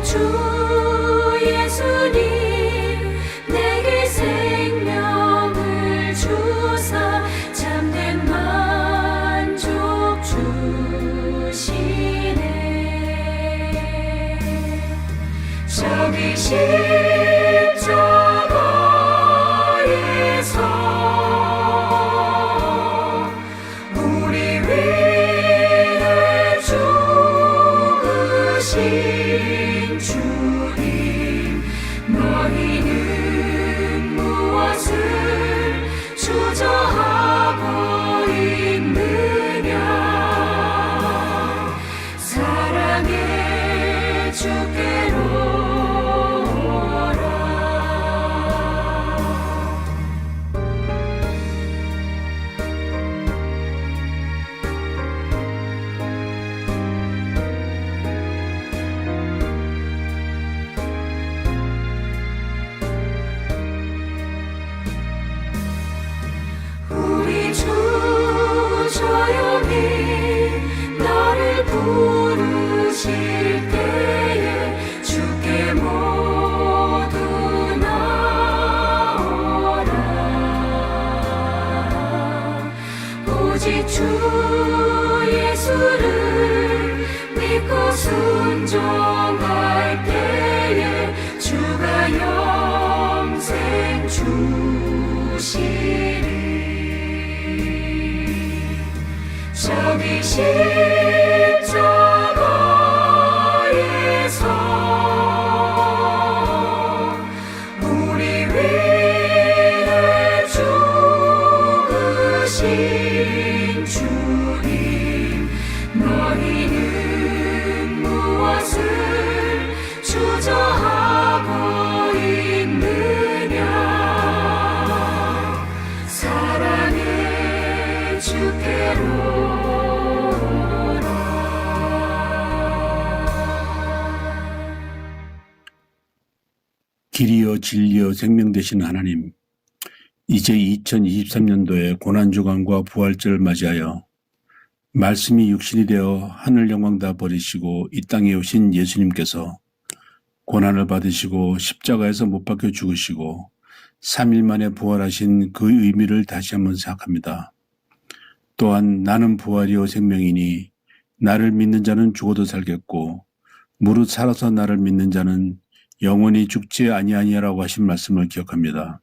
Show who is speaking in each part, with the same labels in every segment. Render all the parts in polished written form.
Speaker 1: 주 예수님 내게 생명을 주사 참된 만족 주시네. 저기 십자가에서 우리 위해 죽으신 주님, 너희는 무엇을 주저하고 있느냐. 사랑의 주께로 조용히 나를 부르실 때에 주께 모두 나오라. 오직 주 예수를 믿고 순종할 때에 주가 영생 주시리. 저기 십자가에서 우리 위해 죽으신 주님, 너희는 무엇을 주저하고 있느냐. 사랑의 주께로
Speaker 2: 길이요 진리요 생명 되시는 하나님, 이제 2023년도에 고난주간과 부활절을 맞이하여 말씀이 육신이 되어 하늘 영광 다 버리시고 이 땅에 오신 예수님께서 고난을 받으시고 십자가에서 못 박혀 죽으시고 3일 만에 부활하신 그 의미를 다시 한번 생각합니다. 또한 나는 부활이요 생명이니 나를 믿는 자는 죽어도 살겠고 무릇 살아서 나를 믿는 자는 영원히 죽지 아니하니라고 하신 말씀을 기억합니다.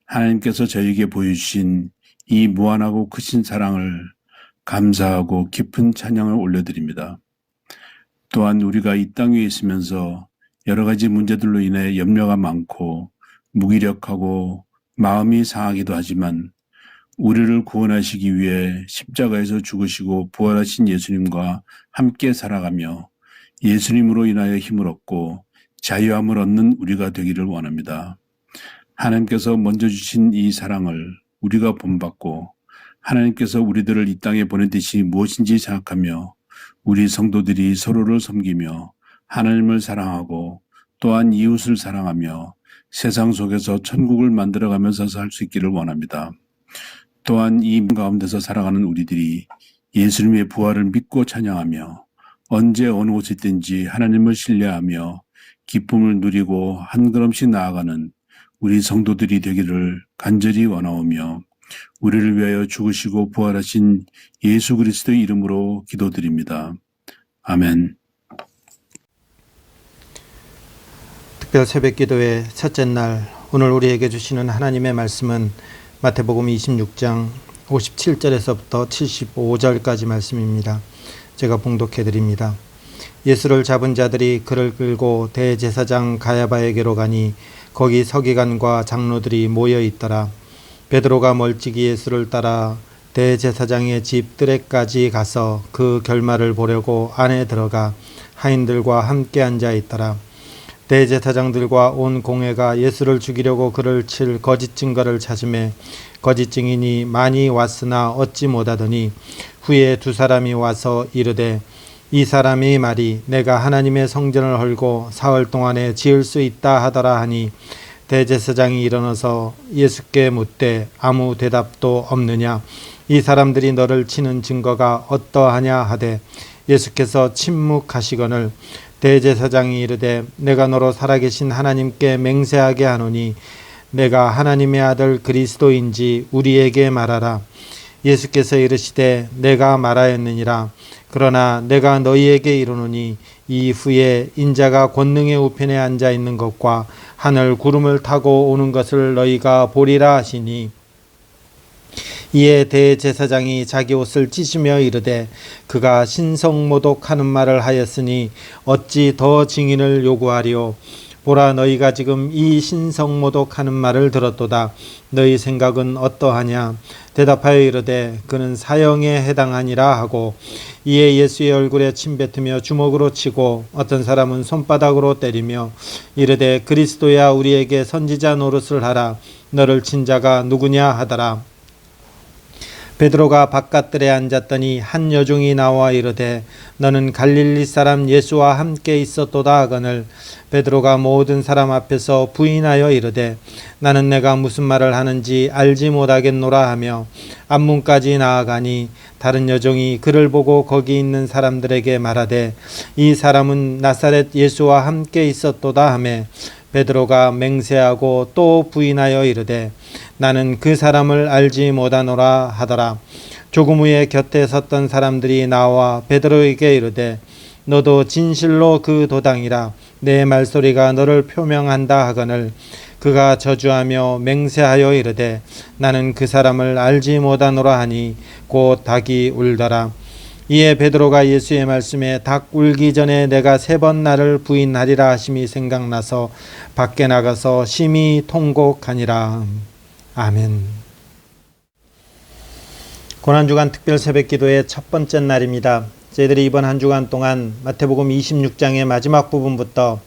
Speaker 2: 하나님께서 저에게 보여주신 이 무한하고 크신 사랑을 감사하고 깊은 찬양을 올려드립니다. 또한 우리가 이 땅 위에 있으면서 여러 가지 문제들로 인해 염려가 많고 무기력하고 마음이 상하기도 하지만 우리를 구원하시기 위해 십자가에서 죽으시고 부활하신 예수님과 함께 살아가며 예수님으로 인하여 힘을 얻고 자유함을 얻는 우리가 되기를 원합니다. 하나님께서 먼저 주신 이 사랑을 우리가 본받고 하나님께서 우리들을 이 땅에 보낸 뜻이 무엇인지 생각하며 우리 성도들이 서로를 섬기며 하나님을 사랑하고 또한 이웃을 사랑하며 세상 속에서 천국을 만들어가면서 살 수 있기를 원합니다. 또한 이 가운데서 살아가는 우리들이 예수님의 부활을 믿고 찬양하며 언제 어느 곳에 있든지 하나님을 신뢰하며 기쁨을 누리고 한 걸음씩 나아가는 우리 성도들이 되기를 간절히 원하오며 우리를 위하여 죽으시고 부활하신 예수 그리스도의 이름으로 기도드립니다. 아멘.
Speaker 3: 특별 새벽기도의 첫째 날, 오늘 우리에게 주시는 하나님의 말씀은 마태복음 26장 57절에서부터 75절까지 말씀입니다. 제가 봉독해 드립니다. 예수를 잡은 자들이 그를 끌고 대제사장 가야바에게로 가니 거기 서기관과 장로들이 모여 있더라. 베드로가 멀찍이 예수를 따라 대제사장의 집 뜰에까지 가서 그 결말을 보려고 안에 들어가 하인들과 함께 앉아 있더라. 대제사장들과 온 공회가 예수를 죽이려고 그를 칠 거짓 증거를 찾음에 거짓 증인이 많이 왔으나 얻지 못하더니 후에 두 사람이 와서 이르되 이 사람의 말이 내가 하나님의 성전을 헐고 사흘 동안에 지을 수 있다 하더라 하니 대제사장이 일어나서 예수께 묻되 아무 대답도 없느냐. 이 사람들이 너를 치는 증거가 어떠하냐 하되 예수께서 침묵하시거늘 대제사장이 이르되 내가 너로 살아계신 하나님께 맹세하게 하노니 내가 하나님의 아들 그리스도인지 우리에게 말하라. 예수께서 이르시되 내가 말하였느니라. 그러나 내가 너희에게 이르노니 이후에 인자가 권능의 우편에 앉아 있는 것과 하늘 구름을 타고 오는 것을 너희가 보리라 하시니 이에 대제사장이 자기 옷을 찢으며 이르되 그가 신성모독하는 말을 하였으니 어찌 더 증인을 요구하리오. 보라, 너희가 지금 이 신성모독하는 말을 들었도다. 너희 생각은 어떠하냐? 대답하여 이르되 그는 사형에 해당하니라 하고 이에 예수의 얼굴에 침뱉으며 주먹으로 치고 어떤 사람은 손바닥으로 때리며 이르되 그리스도야 우리에게 선지자 노릇을 하라. 너를 친 자가 누구냐 하더라. 베드로가 바깥들에 앉았더니 한 여종이 나와 이르되 너는 갈릴리 사람 예수와 함께 있었도다 하거늘 베드로가 모든 사람 앞에서 부인하여 이르되 나는 내가 무슨 말을 하는지 알지 못하겠노라 하며 앞문까지 나아가니 다른 여종이 그를 보고 거기 있는 사람들에게 말하되 이 사람은 나사렛 예수와 함께 있었도다 하매 베드로가 맹세하고 또 부인하여 이르되 나는 그 사람을 알지 못하노라 하더라. 조금 후에 곁에 섰던 사람들이 나와 베드로에게 이르되 너도 진실로 그 도당이라. 내 말소리가 너를 표명한다 하거늘 그가 저주하며 맹세하여 이르되 나는 그 사람을 알지 못하노라 하니 곧 닭이 울더라. 이에 베드로가 예수의 말씀에 닭 울기 전에 내가 3번 나를 부인하리라 하심이 생각나서 밖에 나가서 심히 통곡하니라. 아멘. 고난주간 특별 새벽기도의 첫 번째 날입니다. 저희들이 이번 한 주간 동안 마태복음 26장의 마지막 부분부터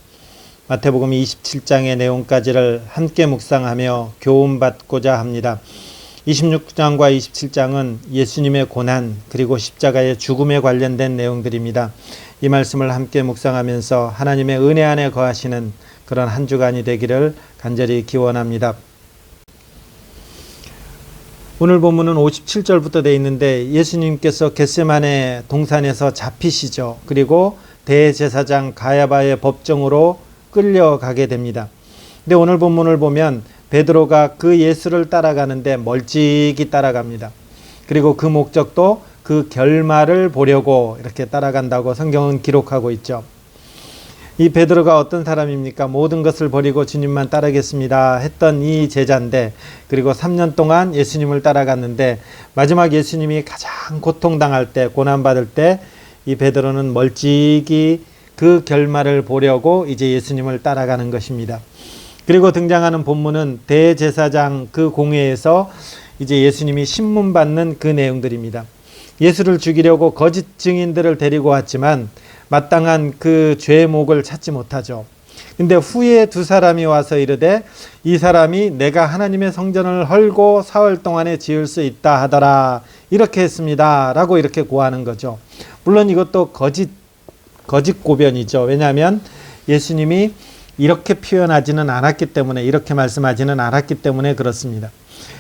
Speaker 3: 마태복음 27장의 내용까지를 함께 묵상하며 교훈받고자 합니다. 26장과 27장은 예수님의 고난 그리고 십자가의 죽음에 관련된 내용들입니다. 이 말씀을 함께 묵상하면서 하나님의 은혜 안에 거하시는 그런 한 주간이 되기를 간절히 기원합니다. 오늘 본문은 57절부터 되어 있는데 예수님께서 겟세마네 동산에서 잡히시죠. 그리고 대제사장 가야바의 법정으로 끌려가게 됩니다. 근데 오늘 본문을 보면 베드로가 그 예수를 따라가는데 멀찍이 따라갑니다. 그리고 그 목적도 그 결말을 보려고 이렇게 따라간다고 성경은 기록하고 있죠. 이 베드로가 어떤 사람입니까? 모든 것을 버리고 주님만 따르겠습니다 했던 이 제자인데, 그리고 3년 동안 예수님을 따라갔는데 마지막 예수님이 가장 고통당할 때, 고난받을 때 이 베드로는 멀찍이 그 결말을 보려고 이제 예수님을 따라가는 것입니다. 그리고 등장하는 본문은 대제사장 그 공회에서 이제 예수님이 신문받는 그 내용들입니다. 예수를 죽이려고 거짓 증인들을 데리고 왔지만 마땅한 그 죄목을 찾지 못하죠. 근데 후에 두 사람이 와서 이르되 이 사람이 내가 하나님의 성전을 헐고 사흘 동안에 지을 수 있다 하더라, 이렇게 했습니다 라고 이렇게 고하는 거죠. 물론 이것도 거짓 고변이죠. 왜냐하면 예수님이 이렇게 표현하지는 않았기 때문에, 이렇게 말씀하지는 않았기 때문에 그렇습니다.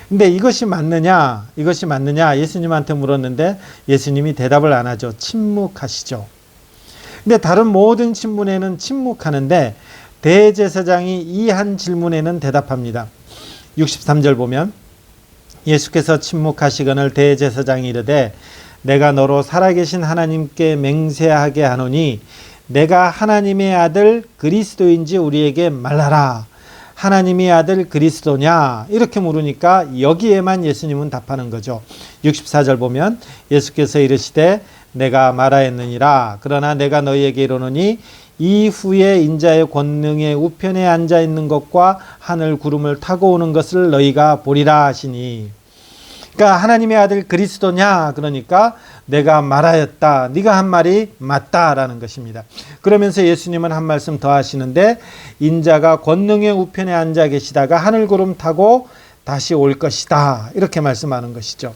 Speaker 3: 근데 이것이 맞느냐 예수님한테 물었는데 예수님이 대답을 안 하죠. 침묵하시죠. 근데 다른 모든 질문에는 침묵하는데 대제사장이 이 한 질문에는 대답합니다. 63절 보면 예수께서 침묵하시거늘 대제사장이 이르되 내가 너로 살아계신 하나님께 맹세하게 하노니 내가 하나님의 아들 그리스도인지 우리에게 말하라. 하나님의 아들 그리스도냐? 이렇게 물으니까 여기에만 예수님은 답하는 거죠. 64절 보면 예수께서 이르시되 내가 말하였느니라. 그러나 내가 너희에게 이르노니 이후에 인자의 권능의 우편에 앉아 있는 것과 하늘 구름을 타고 오는 것을 너희가 보리라 하시니. 그러니까 하나님의 아들 그리스도냐? 그러니까 내가 말하였다, 네가 한 말이 맞다라는 것입니다. 그러면서 예수님은 한 말씀 더 하시는데 인자가 권능의 우편에 앉아 계시다가 하늘 구름 타고 다시 올 것이다, 이렇게 말씀하는 것이죠.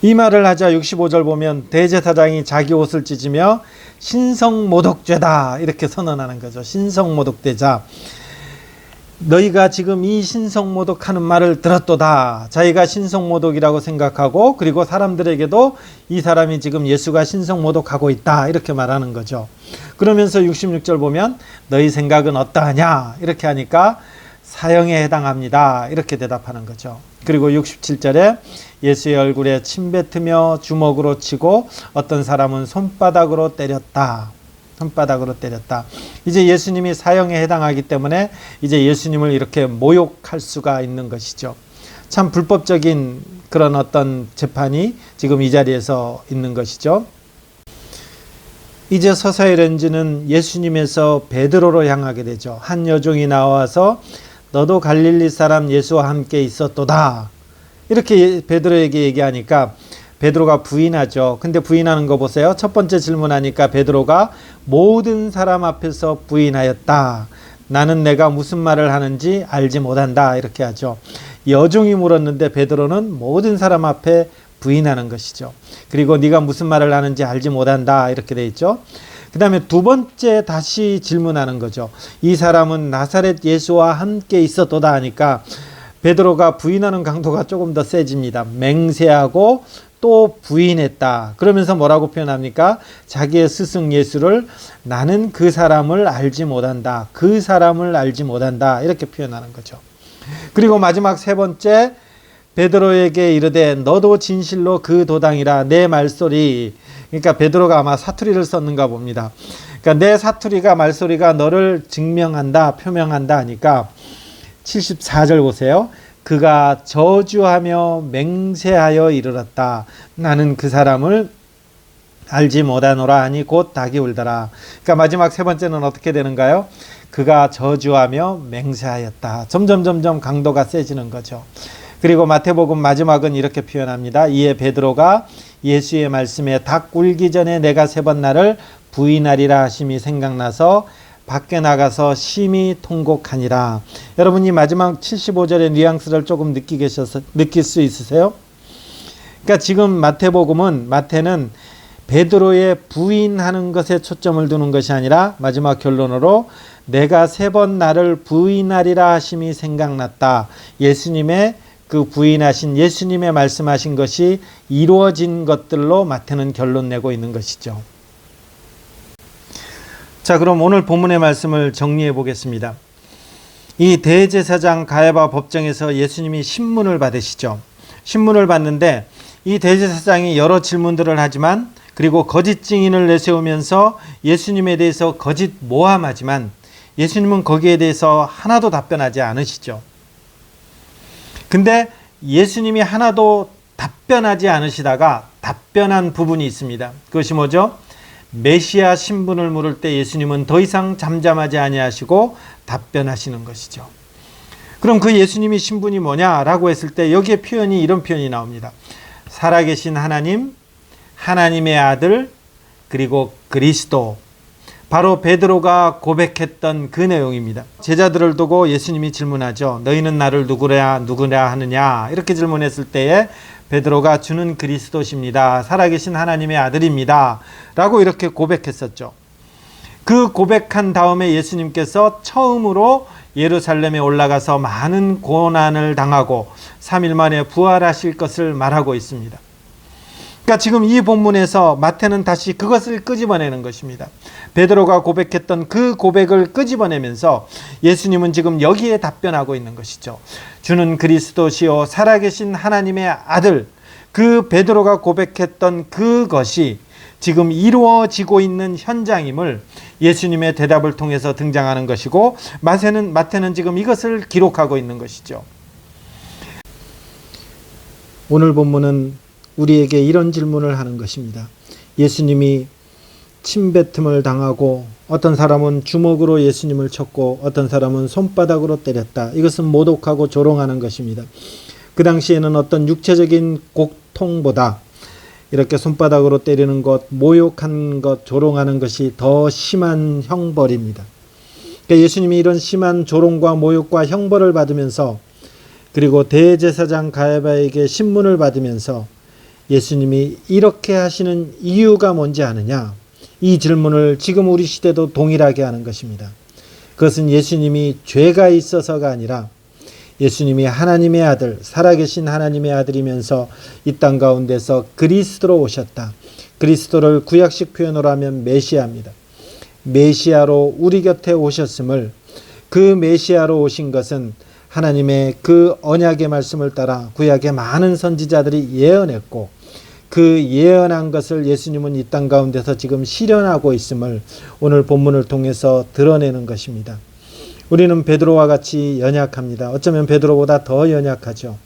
Speaker 3: 이 말을 하자 65절 보면 대제사장이 자기 옷을 찢으며 신성모독죄다 이렇게 선언하는 거죠. 신성모독죄자. 너희가 지금 이 신성모독하는 말을 들었도다. 자기가 신성모독이라고 생각하고 그리고 사람들에게도 이 사람이 지금 예수가 신성모독하고 있다 이렇게 말하는 거죠. 그러면서 66절 보면 너희 생각은 어떠하냐 이렇게 하니까 사형에 해당합니다 이렇게 대답하는 거죠. 그리고 67절에 예수의 얼굴에 침 뱉으며 주먹으로 치고 어떤 사람은 손바닥으로 때렸다. 이제 예수님이 사형에 해당하기 때문에 이제 예수님을 이렇게 모욕할 수가 있는 것이죠. 참 불법적인 그런 어떤 재판이 지금 이 자리에서 있는 것이죠. 이제 서사의 렌즈는 예수님에서 베드로로 향하게 되죠. 한 여종이 나와서 너도 갈릴리 사람 예수와 함께 있었도다. 이렇게 베드로에게 얘기하니까 베드로가 부인하죠. 근데 부인하는 거 보세요. 첫 번째 질문하니까 베드로가 모든 사람 앞에서 부인하였다. 나는 내가 무슨 말을 하는지 알지 못한다. 이렇게 하죠. 여종이 물었는데 베드로는 모든 사람 앞에 부인하는 것이죠. 그리고 네가 무슨 말을 하는지 알지 못한다. 이렇게 돼 있죠. 그 다음에 두 번째 다시 질문하는 거죠. 이 사람은 나사렛 예수와 함께 있었도다 하니까 베드로가 부인하는 강도가 조금 더 세집니다. 맹세하고 또 부인했다. 그러면서 뭐라고 표현합니까? 자기의 스승 예수를 나는 그 사람을 알지 못한다. 그 사람을 알지 못한다. 이렇게 표현하는 거죠. 그리고 마지막 세 번째 베드로에게 이르되 너도 진실로 그 도당이라 내 말소리. 그러니까 베드로가 아마 사투리를 썼는가 봅니다. 그러니까 내 사투리가 말소리가 너를 증명한다, 표명한다 하니까 74절 보세요. 그가 저주하며 맹세하여 이르렀다. 나는 그 사람을 알지 못하노라 하니 곧 닭이 울더라. 그러니까 마지막 세 번째는 어떻게 되는가요? 그가 저주하며 맹세하였다. 점점 강도가 세지는 거죠. 그리고 마태복음 마지막은 이렇게 표현합니다. 이에 베드로가 예수의 말씀에 닭 울기 전에 내가 세 번 나를 부인하리라 하심이 생각나서 밖에 나가서 심히 통곡하니라. 여러분이 마지막 75절의 뉘앙스를 조금 느낄 수 있으세요? 그러니까 지금 마태는 베드로의 부인하는 것에 초점을 두는 것이 아니라 마지막 결론으로 내가 세 번 나를 부인하리라 하심이 생각났다. 예수님의 그 부인하신 예수님의 말씀하신 것이 이루어진 것들로 마태는 결론 내고 있는 것이죠. 자, 그럼 오늘 본문의 말씀을 정리해 보겠습니다. 이 대제사장 가야바 법정에서 예수님이 신문을 받으시죠. 신문을 받는데 이 대제사장이 여러 질문들을 하지만 그리고 거짓 증인을 내세우면서 예수님에 대해서 거짓 모함하지만 예수님은 거기에 대해서 하나도 답변하지 않으시죠. 근데 예수님이 하나도 답변하지 않으시다가 답변한 부분이 있습니다. 그것이 뭐죠? 메시아 신분을 물을 때 예수님은 더 이상 잠잠하지 아니하시고 답변하시는 것이죠. 그럼 그 예수님이 신분이 뭐냐라고 했을 때 여기에 이런 표현이 나옵니다. 살아계신 하나님, 하나님의 아들, 그리고 그리스도. 바로 베드로가 고백했던 그 내용입니다. 제자들을 두고 예수님이 질문하죠. 너희는 나를 누구라 하느냐? 이렇게 질문했을 때에 베드로가 주는 그리스도십니다. 살아계신 하나님의 아들입니다. 라고 이렇게 고백했었죠. 그 고백한 다음에 예수님께서 처음으로 예루살렘에 올라가서 많은 고난을 당하고 3일 만에 부활하실 것을 말하고 있습니다. 그러니까 지금 이 본문에서 마태는 다시 그것을 끄집어내는 것입니다. 베드로가 고백했던 그 고백을 끄집어내면서 예수님은 지금 여기에 답변하고 있는 것이죠. 주는 그리스도시요 살아계신 하나님의 아들. 그 베드로가 고백했던 그것이 지금 이루어지고 있는 현장임을 예수님의 대답을 통해서 등장하는 것이고 마태는 지금 이것을 기록하고 있는 것이죠. 오늘 본문은 우리에게 이런 질문을 하는 것입니다. 예수님이 침뱉음을 당하고 어떤 사람은 주먹으로 예수님을 쳤고 어떤 사람은 손바닥으로 때렸다. 이것은 모독하고 조롱하는 것입니다. 그 당시에는 어떤 육체적인 고통보다 이렇게 손바닥으로 때리는 것, 모욕하는 것, 조롱하는 것이 더 심한 형벌입니다. 그러니까 예수님이 이런 심한 조롱과 모욕과 형벌을 받으면서 그리고 대제사장 가야바에게 신문을 받으면서 예수님이 이렇게 하시는 이유가 뭔지 아느냐? 이 질문을 지금 우리 시대도 동일하게 하는 것입니다. 그것은 예수님이 죄가 있어서가 아니라 예수님이 하나님의 아들, 살아계신 하나님의 아들이면서 이 땅 가운데서 그리스도로 오셨다. 그리스도를 구약식 표현으로 하면 메시아입니다. 메시아로 우리 곁에 오셨음을, 그 메시아로 오신 것은 하나님의 그 언약의 말씀을 따라 구약의 많은 선지자들이 예언했고, 그 예언한 것을 예수님은 이 땅 가운데서 지금 실현하고 있음을 오늘 본문을 통해서 드러내는 것입니다. 우리는 베드로와 같이 연약합니다. 어쩌면 베드로보다 더 연약하죠.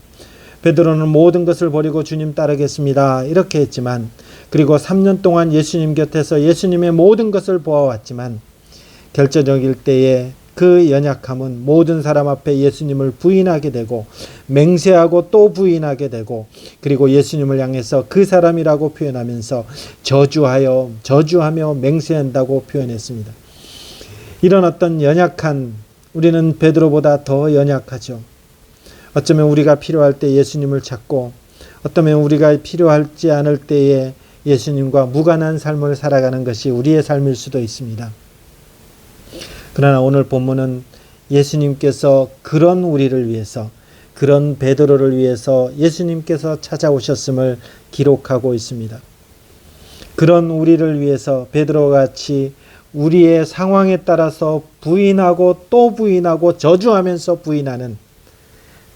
Speaker 3: 베드로는 모든 것을 버리고 주님 따르겠습니다 이렇게 했지만, 그리고 3년 동안 예수님 곁에서 예수님의 모든 것을 보아왔지만, 결정적일 때에 그 연약함은 모든 사람 앞에 예수님을 부인하게 되고, 맹세하고 또 부인하게 되고, 그리고 예수님을 향해서 그 사람이라고 표현하면서 저주하며 맹세한다고 표현했습니다. 이런 어떤 연약한, 우리는 베드로보다 더 연약하죠. 어쩌면 우리가 필요할 때 예수님을 찾고, 어쩌면 우리가 필요하지 않을 때에 예수님과 무관한 삶을 살아가는 것이 우리의 삶일 수도 있습니다. 그러나 오늘 본문은 예수님께서 그런 우리를 위해서, 그런 베드로를 위해서 예수님께서 찾아오셨음을 기록하고 있습니다. 그런 우리를 위해서 베드로와 같이 우리의 상황에 따라서 부인하고 또 부인하고 저주하면서 부인하는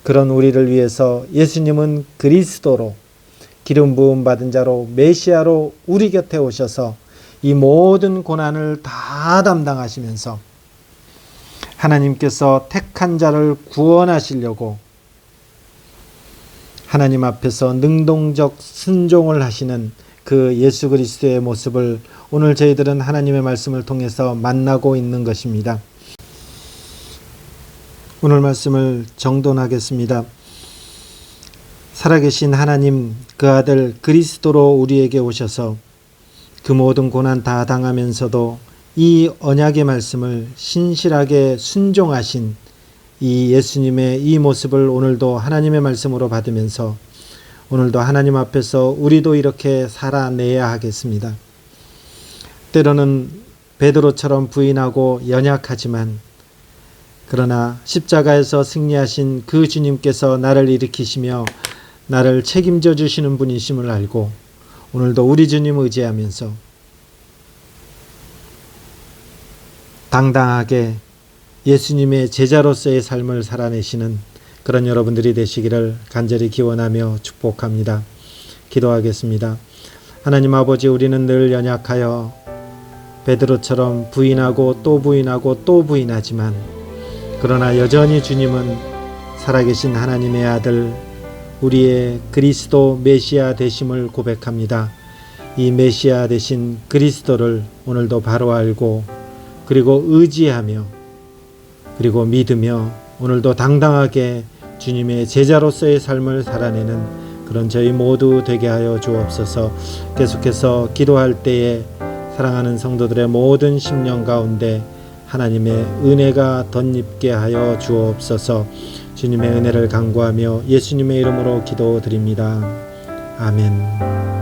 Speaker 3: 그런 우리를 위해서 예수님은 그리스도로, 기름 부음 받은 자로, 메시아로 우리 곁에 오셔서 이 모든 고난을 다 담당하시면서 하나님께서 택한 자를 구원하시려고 하나님 앞에서 능동적 순종을 하시는 그 예수 그리스도의 모습을 오늘 저희들은 하나님의 말씀을 통해서 만나고 있는 것입니다. 오늘 말씀을 정돈하겠습니다. 살아계신 하나님, 그 아들 그리스도로 우리에게 오셔서 그 모든 고난 다 당하면서도 이 언약의 말씀을 신실하게 순종하신 이 예수님의 이 모습을 오늘도 하나님의 말씀으로 받으면서 오늘도 하나님 앞에서 우리도 이렇게 살아내야 하겠습니다. 때로는 베드로처럼 부인하고 연약하지만, 그러나 십자가에서 승리하신 그 주님께서 나를 일으키시며 나를 책임져 주시는 분이심을 알고 오늘도 우리 주님 의지하면서 당당하게 예수님의 제자로서의 삶을 살아내시는 그런 여러분들이 되시기를 간절히 기원하며 축복합니다. 기도하겠습니다. 하나님 아버지, 우리는 늘 연약하여 베드로처럼 부인하고 또 부인하고 또 부인하지만, 그러나 여전히 주님은 살아계신 하나님의 아들, 우리의 그리스도 메시아 되심을 고백합니다. 이 메시아 되신 그리스도를 오늘도 바로 알고, 그리고 의지하며, 그리고 믿으며 오늘도 당당하게 주님의 제자로서의 삶을 살아내는 그런 저희 모두 되게 하여 주옵소서. 계속해서 기도할 때에 사랑하는 성도들의 모든 심령 가운데 하나님의 은혜가 덧입게 하여 주옵소서. 주님의 은혜를 간구하며 예수님의 이름으로 기도드립니다. 아멘.